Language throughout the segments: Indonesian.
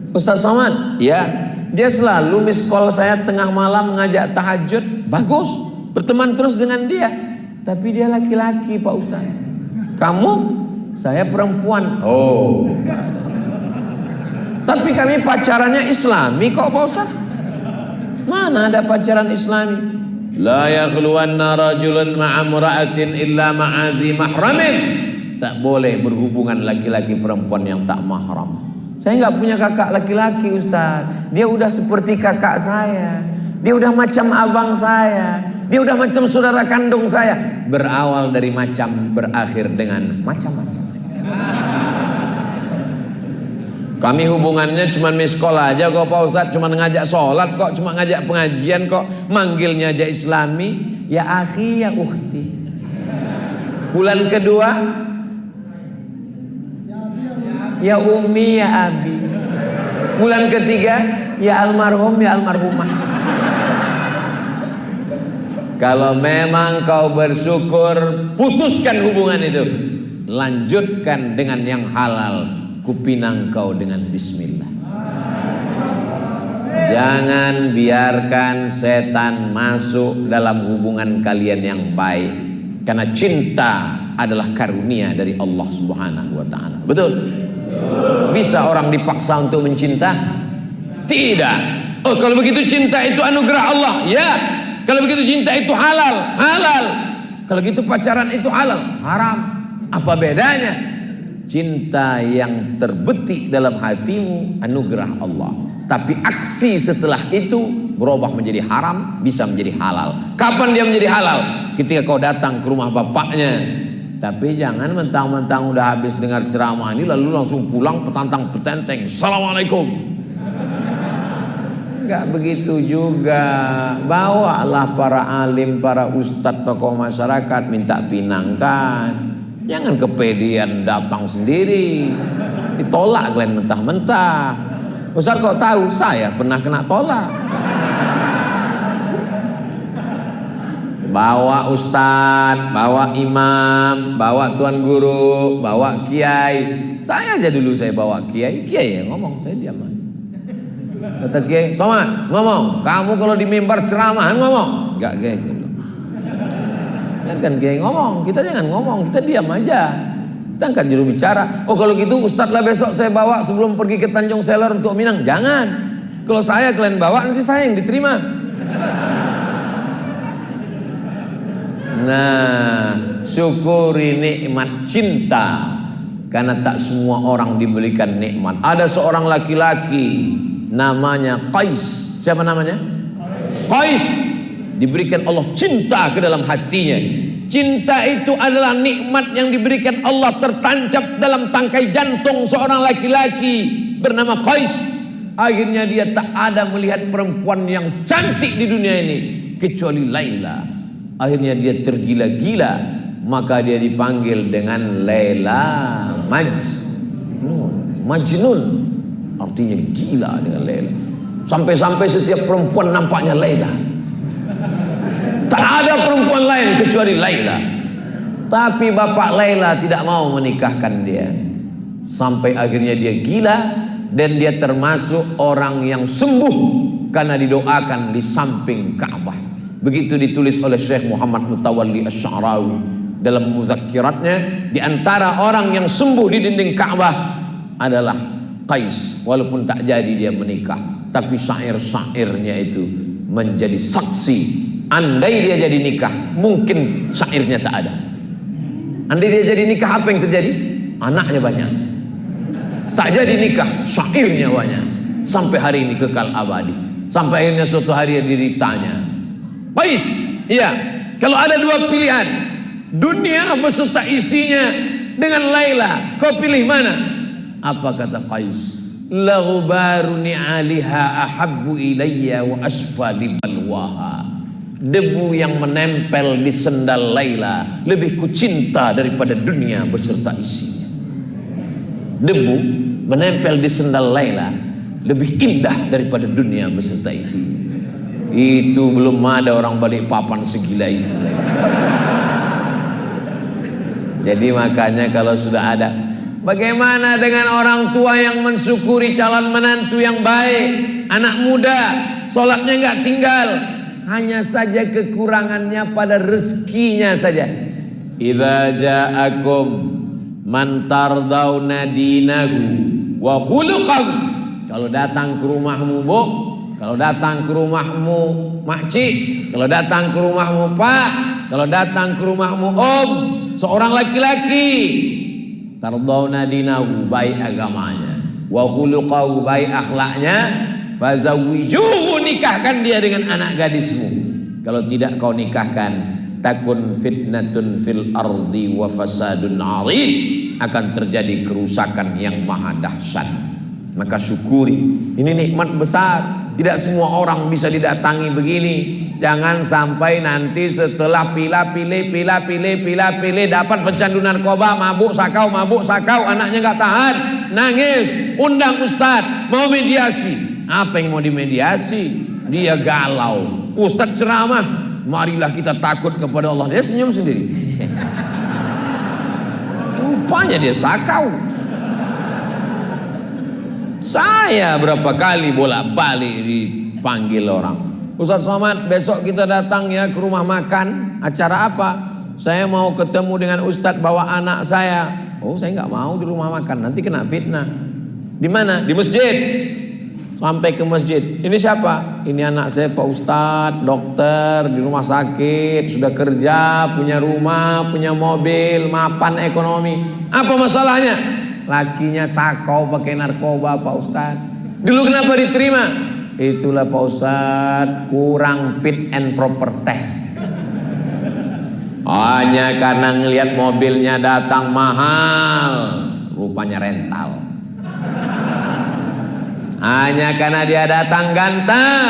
Ustaz Somad, ya, dia selalu miss call saya tengah malam mengajak tahajud. Bagus, berteman terus dengan dia. Tapi dia laki-laki Pak Ustaz. Kamu, saya perempuan. Oh, tapi kami pacarannya Islami kok Pak Ustaz. Mana ada pacaran Islami? La yakhluwanna rajulun ma'amra'atin illa ma'adhi mahramin. Tak boleh berhubungan laki-laki perempuan yang tak mahram. Saya nggak punya kakak laki-laki Ustaz. Dia udah seperti kakak saya. Dia udah macam abang saya. Dia udah macam saudara kandung saya. Berawal dari macam, berakhir dengan macam-macam. Kami hubungannya cuma miss call aja kok Pak Ustaz. Cuma ngajak sholat kok, cuma ngajak pengajian kok. Manggilnya aja Islami. Ya akhi, ya ukhti. Bulan kedua, ya umi, ya abi. Bulan ketiga, ya almarhum, ya almarhumah. Kalau memang kau bersyukur, putuskan hubungan itu. Lanjutkan dengan yang halal. Kupinang kau dengan bismillah. Jangan biarkan setan masuk dalam hubungan kalian yang baik. Karena cinta adalah karunia dari Allah Subhanahu wa ta'ala. Betul? Bisa orang dipaksa untuk mencinta? Tidak. Oh, kalau begitu cinta itu anugerah Allah. Ya. Kalau begitu cinta itu halal. Halal. Kalau gitu pacaran itu halal. Haram. Apa bedanya? Cinta yang terbetik dalam hatimu anugerah Allah. Tapi aksi setelah itu berubah menjadi haram, bisa menjadi halal. Kapan dia menjadi halal? Ketika kau datang ke rumah bapaknya. Tapi jangan mentang-mentang udah habis dengar ceramah ini lalu langsung pulang petantang petenteng. Assalamualaikum. Enggak begitu juga. Bawalah para alim, para ustadz, tokoh masyarakat, minta pinangkan. Jangan kepedean datang sendiri. Ditolak kalian mentah-mentah. Ustaz kok tahu? Saya pernah kena tolak. Bawa ustadz, bawa imam, bawa tuan guru, bawa kiai. Saya aja dulu saya bawa kiai. Kiai yang ngomong, saya diam aja. Kata kiai, Somad ngomong. Kamu kalau di mimbar ceramahan ngomong. Enggak kiai. Kan kiai ngomong, kita jangan ngomong, kita diam aja. Kita angkat juru bicara. Oh kalau gitu ustadz lah besok saya bawa sebelum pergi ke Tanjung Seler untuk Minang. Jangan. Kalau saya kalian bawa nanti saya yang diterima. Nah, syukuri nikmat cinta. Karena tak semua orang diberikan nikmat. Ada seorang laki-laki namanya Qais. Siapa namanya? Qais. Diberikan Allah cinta ke dalam hatinya. Cinta itu adalah nikmat yang diberikan Allah tertancap dalam tangkai jantung seorang laki-laki bernama Qais. Akhirnya dia tak ada melihat perempuan yang cantik di dunia ini kecuali Laila. Akhirnya dia tergila-gila, maka dia dipanggil dengan Laila Majnun. Artinya gila dengan Laila. Sampai-sampai setiap perempuan nampaknya Laila. Tak ada perempuan lain kecuali Laila. Tapi bapak Laila tidak mau menikahkan dia. Sampai akhirnya dia gila. Dan dia termasuk orang yang sembuh karena didoakan di samping Ka'bah. Begitu ditulis oleh Syekh Muhammad Mutawalli Asy-Sya'rawi dalam muzakkiratnya. Di antara orang yang sembuh di dinding Ka'bah adalah Qais. Walaupun tak jadi dia menikah, tapi syair-syairnya itu menjadi saksi. Andai dia jadi nikah, mungkin syairnya tak ada. Andai dia jadi nikah, apa yang terjadi? Anaknya banyak. Tak jadi nikah, syairnya banyak. Sampai hari ini kekal abadi. Sampai akhirnya suatu hari dia ditanya, Qais, iya, kalau ada dua pilihan, dunia beserta isinya dengan Laila, kau pilih mana? Apa kata Qais? La ghubaru ni'aliha ahabbu ilayya wa asfa li balwaha. Debu yang menempel di sendal Laila lebih kucinta daripada dunia beserta isinya. Debu menempel di sendal Laila lebih indah daripada dunia beserta isinya. Itu belum ada orang Balikpapan segila itu. Jadi makanya kalau sudah ada Bagaimana dengan orang tua yang mensyukuri calon menantu yang baik, anak muda, sholatnya nggak tinggal, hanya saja kekurangannya pada rezekinya saja. Idza ja'akum man tardawna dinahu wa khuluqahu. Kalau datang ke rumahmu, Bu, kalau datang ke rumahmu, makcik, kalau datang ke rumahmu, Pak, kalau datang ke rumahmu, Om, seorang laki-laki, tardawna dinahu, baik agamanya, wa khuluqahu, baik akhlaknya, fazawwijuhu, nikahkan dia dengan anak gadismu. Kalau tidak kau nikahkan, takun fitnatun fil ardi wa fasadun arid, akan terjadi kerusakan yang maha dahsyat. Maka syukuri, ini nikmat besar. Tidak semua orang bisa didatangi begini. Jangan sampai nanti setelah pilih dapat pecandu narkoba, mabuk sakau, anaknya nggak tahan, nangis, undang ustadz, mau mediasi. Apa yang mau dimediasi? Dia galau. Ustadz ceramah, marilah kita takut kepada Allah. Dia senyum sendiri. Rupanya dia sakau. Saya berapa kali bolak-balik dipanggil orang. Ustadz Somad, besok kita datang ya ke rumah makan. Acara apa? Saya mau ketemu dengan Ustadz bawa anak saya. Oh, saya nggak mau di rumah makan, nanti kena fitnah. Di mana? Di masjid. Sampai ke masjid. Ini siapa? Ini anak saya Pak Ustadz, dokter di rumah sakit, sudah kerja, punya rumah, punya mobil, mapan ekonomi. Apa masalahnya? Lakinya sakau pakai narkoba Pak Ustadz. Dulu kenapa diterima? Itulah Pak Ustadz, kurang fit and proper test. Hanya karena ngelihat mobilnya datang mahal, rupanya rental. Hanya karena dia datang ganteng,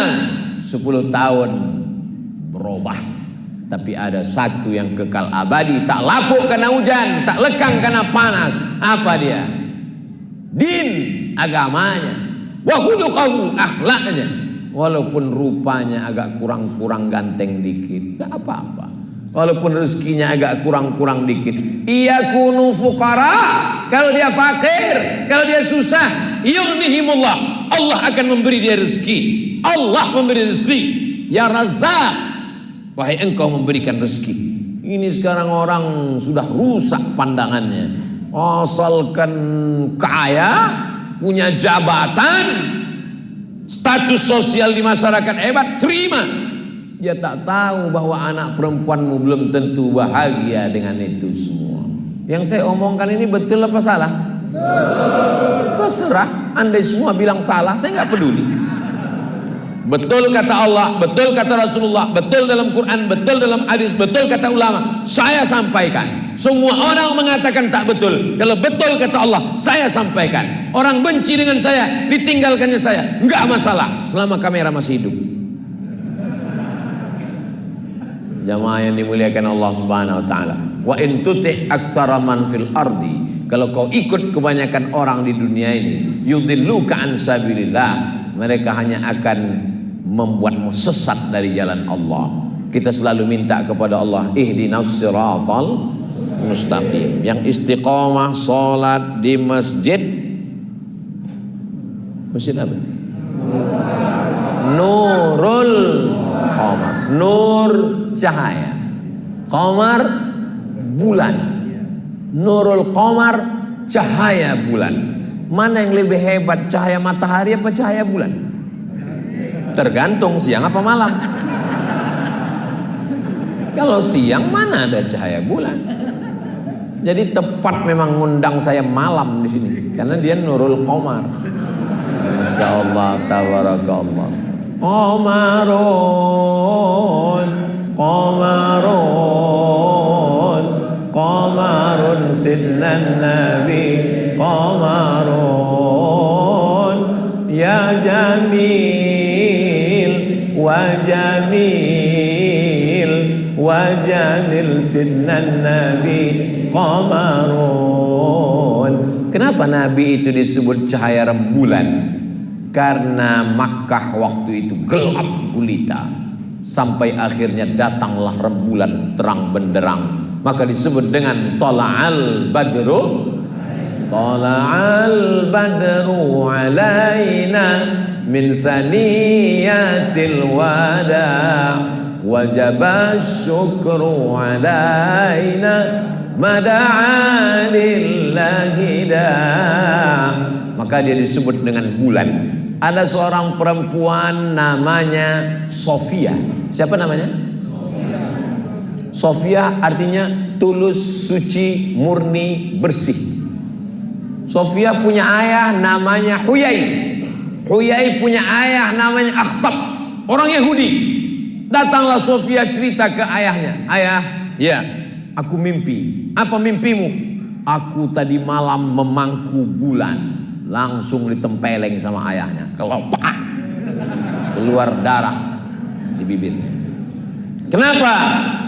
10 tahun berubah. Tapi ada satu yang kekal abadi, tak lapuk karena hujan, tak lekang karena panas. Apa dia? Din, agamanya. Wa khuluquhu, akhlaknya. Walaupun rupanya agak kurang-kurang ganteng dikit, tak apa-apa. Walaupun rezekinya agak kurang-kurang dikit. Iyakunu fuqara, kalau dia fakir, kalau dia susah, yughnihimullah, Allah akan memberi dia rezeki. Allah memberi rezeki. Ya Razzaq, wahai engkau memberikan rezeki. Ini sekarang orang sudah rusak pandangannya. Asalkan kaya, punya jabatan, status sosial di masyarakat hebat, terima. Dia tak tahu bahwa anak perempuanmu belum tentu bahagia dengan itu semua. Yang saya omongkan ini betul apa salah? Terserah, andai semua bilang salah, saya nggak peduli. Betul kata Allah, betul kata Rasulullah, betul dalam Quran, betul dalam hadis, betul kata ulama, saya sampaikan. Semua orang mengatakan tak betul. Kalau betul kata Allah, saya sampaikan. Orang benci dengan saya, ditinggalkannya saya, enggak masalah selama kamera masih hidup. Jamaah yang dimuliakan Allah Subhanahu wa taala. Wa in tuti' aktsara man fil ardi, kalau kau ikut kebanyakan orang di dunia ini, yudilluka an sabilillah, mereka hanya akan membuatmu sesat dari jalan Allah. Kita selalu minta kepada Allah, ihdinas siratal mustaqim. Yang istiqomah salat di masjid. Masjid apa? Nurul Qamar. Nur cahaya. Qamar bulan. Nurul Qamar cahaya bulan. Mana yang lebih hebat, cahaya matahari apa cahaya bulan? Tergantung siang apa malam. Kalau siang mana ada cahaya bulan. Jadi tepat memang ngundang saya malam di sini karena dia Nurul Qamar. Masyaallah, tabarakallah. Qamarun, qamarun, qamarun sidnan nabi, qamarun ya jamil wajamil sidnan nabi qamarun. Kenapa Nabi itu disebut cahaya rembulan? Karena Makkah waktu itu gelap gulita, sampai akhirnya datanglah rembulan terang benderang, maka disebut dengan Tola'al Badru Tala'al badru alaina min saniyatil wada' wajaba syukru alaina mada'a lillahi da'. Maka dia disebut dengan bulan. Ada seorang perempuan namanya Sofia. Siapa namanya? Sofia artinya tulus, suci, murni, bersih. Sofia punya ayah namanya Huyai. Huyai punya ayah namanya Akhtab, orang Yahudi. Datanglah Sofia cerita ke ayahnya. Ayah, ya, aku mimpi. Apa mimpimu? Aku tadi malam memangku bulan. Langsung ditempeleng sama ayahnya. Kelopak, keluar darah di bibirnya. Kenapa?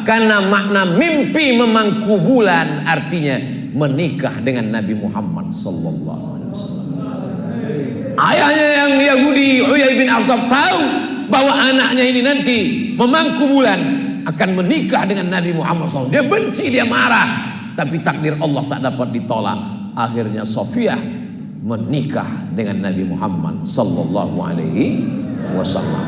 Karena makna mimpi memangku bulan artinya menikah dengan Nabi Muhammad sallallahu alaihi wasallam. Ayahnya yang Yahudi Huyai bin Akhtab tahu bahwa anaknya ini nanti memangku bulan akan menikah dengan Nabi Muhammad SAW. Dia benci, dia marah, tapi takdir Allah tak dapat ditolak. Akhirnya Sofia menikah dengan Nabi Muhammad sallallahu alaihi wasallam.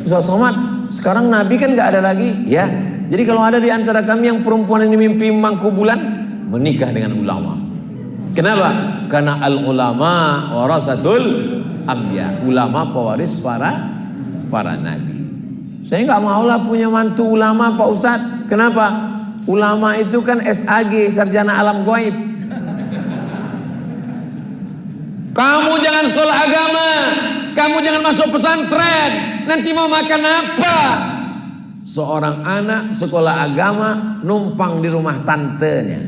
Ustaz Somad, sekarang Nabi kan nggak ada lagi, ya. Jadi kalau ada di antara kami yang perempuan ini mimpi mangku bulan, menikah dengan ulama. Kenapa? Karena al ulama warasatul anbiya. Ulama pewaris para nabi. Saya nggak maulah punya mantu ulama, Pak Ustadz. Kenapa? Ulama itu kan SAG, sarjana alam gaib. Kamu jangan sekolah agama, kamu jangan masuk pesantren, nanti mau makan apa? Seorang anak sekolah agama numpang di rumah tantenya,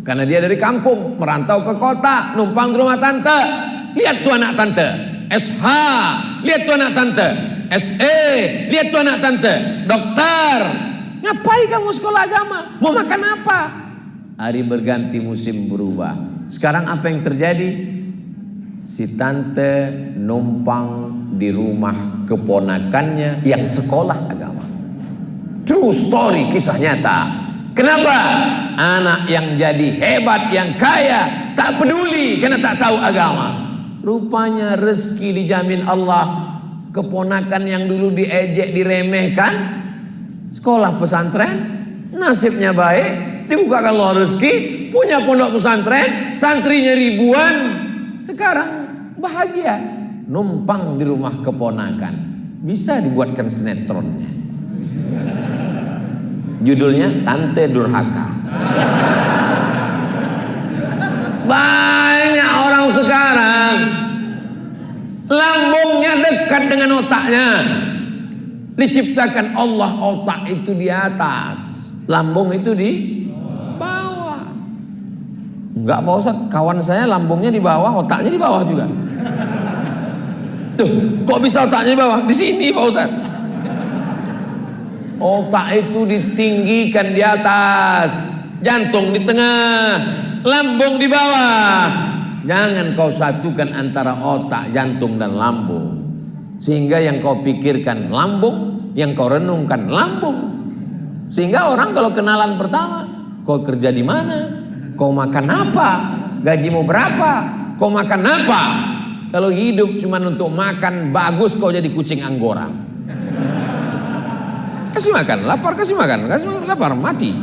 karena dia dari kampung merantau ke kota, numpang di rumah tante. Lihat tuh anak tante SH, lihat tuh anak tante SE, lihat tuh anak tante dokter. Ngapain kamu sekolah agama? Mau makan apa? Hari berganti, musim berubah. Sekarang apa yang terjadi? Si tante numpang di rumah keponakannya yang sekolah agama. True story, kisah nyata. Kenapa? Anak yang jadi hebat, yang kaya, tak peduli karena tak tahu agama. Rupanya rezeki dijamin Allah. Keponakan yang dulu diejek, diremehkan, sekolah pesantren, nasibnya baik, dibukakan Allah rezeki, punya pondok pesantren, santrinya ribuan. Sekarang bahagia, numpang di rumah keponakan. Bisa dibuatkan sinetronnya. Judulnya Tante Durhaka. Banyak orang sekarang lambungnya dekat dengan otaknya. Diciptakan Allah otak itu di atas, lambung itu di bawah. Enggak Pak Ustaz, kawan saya lambungnya di bawah, otaknya di bawah juga. Tuh, kok bisa otaknya di bawah? Di sini Pak Ustaz. Otak itu ditinggikan di atas, jantung di tengah, lambung di bawah. Jangan kau satukan antara otak, jantung dan lambung, sehingga yang kau pikirkan lambung, yang kau renungkan lambung. Sehingga orang kalau kenalan pertama, kau kerja di mana? Kau makan apa? Gajimu berapa? Kau makan apa? Kalau hidup cuma untuk makan, bagus kau jadi kucing Anggora. Kasih makan, lapar kasih makan, lapar mati.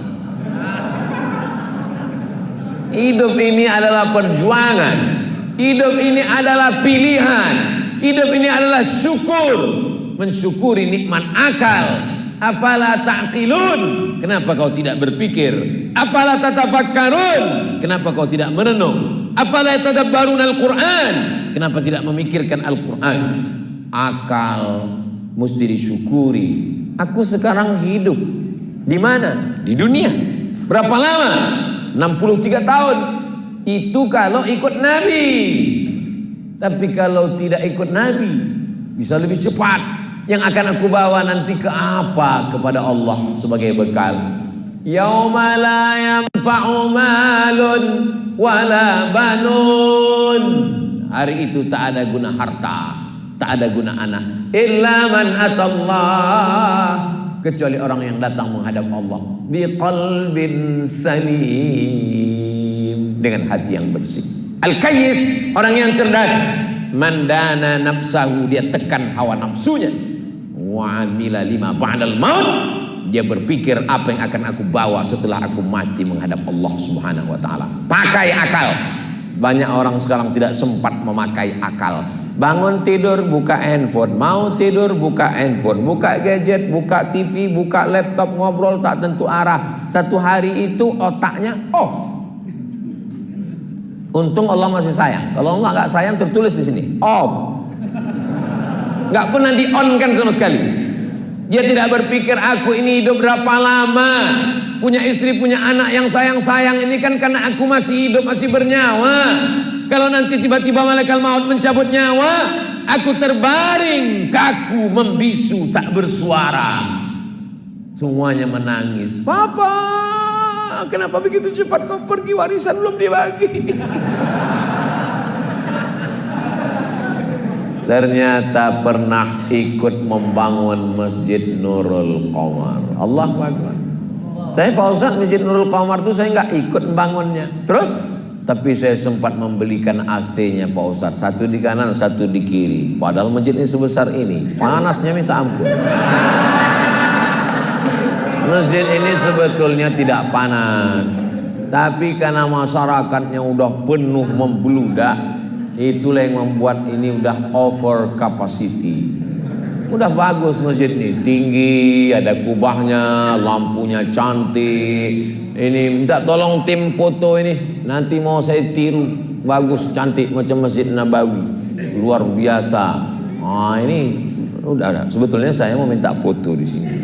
Hidup ini adalah perjuangan. Hidup ini adalah pilihan. Hidup ini adalah syukur. Mensyukuri nikmat akal. Afala ta'qilun? Kenapa kau tidak berpikir? Afala tatafakkarun? Kenapa kau tidak merenung? Afala tadabbarun al-Quran? Kenapa tidak memikirkan Al-Quran? Akal mesti disyukuri. Aku sekarang hidup di mana? Di dunia. Berapa lama? 63 tahun. Itu kalau ikut Nabi. Tapi kalau tidak ikut Nabi, bisa lebih cepat. Yang akan aku bawa nanti ke apa? Kepada Allah sebagai bekal. Yauma la yanfa'u malun wala banun. Hari itu tak ada guna harta, tak ada guna anak. Illa man atallah, kecuali orang yang datang menghadap Allah biqalbin salim, dengan hati yang bersih. Al-Kayyis, orang yang cerdas, mandana nafsahu, dia tekan hawa nafsunya. Wa amila lima ba'dal maut, dia berpikir apa yang akan aku bawa setelah aku mati menghadap Allah Subhanahu wa taala. Pakai akal. Banyak orang sekarang tidak sempat memakai akal. Bangun tidur buka handphone, mau tidur buka handphone, buka gadget, buka TV, buka laptop, ngobrol tak tentu arah. Satu hari itu otaknya off. Untung Allah masih sayang. Kalau Allah nggak sayang tertulis di sini off. Nggak pernah di on kan sama sekali. Dia tidak berpikir aku ini hidup berapa lama, punya istri, punya anak yang sayang-sayang ini kan karena aku masih hidup, masih bernyawa. Kalau nanti tiba-tiba malaikat maut mencabut nyawa, aku terbaring, kaku, membisu, tak bersuara. Semuanya menangis. Papa, kenapa begitu cepat kau pergi, warisan belum dibagi? Ternyata pernah ikut membangun Masjid Nurul Qamar. Allahu Akbar. Saya Pak Ustaz, Masjid Nurul Qamar itu saya nggak ikut membangunnya. Terus, tapi saya sempat membelikan AC-nya Pak Ustaz. Satu di kanan, satu di kiri. Padahal masjid ini sebesar ini, panasnya minta ampun. Masjid ini sebetulnya tidak panas, tapi karena masyarakatnya udah penuh membludak, itulah yang membuat ini udah over capacity. Udah bagus masjid ini, tinggi, ada kubahnya, lampunya cantik. Ini minta tolong tim foto ini, nanti mau saya tiru, bagus, cantik macam Masjid Nabawi, luar biasa. Nah ini udah ada. Sebetulnya saya mau minta foto di sini.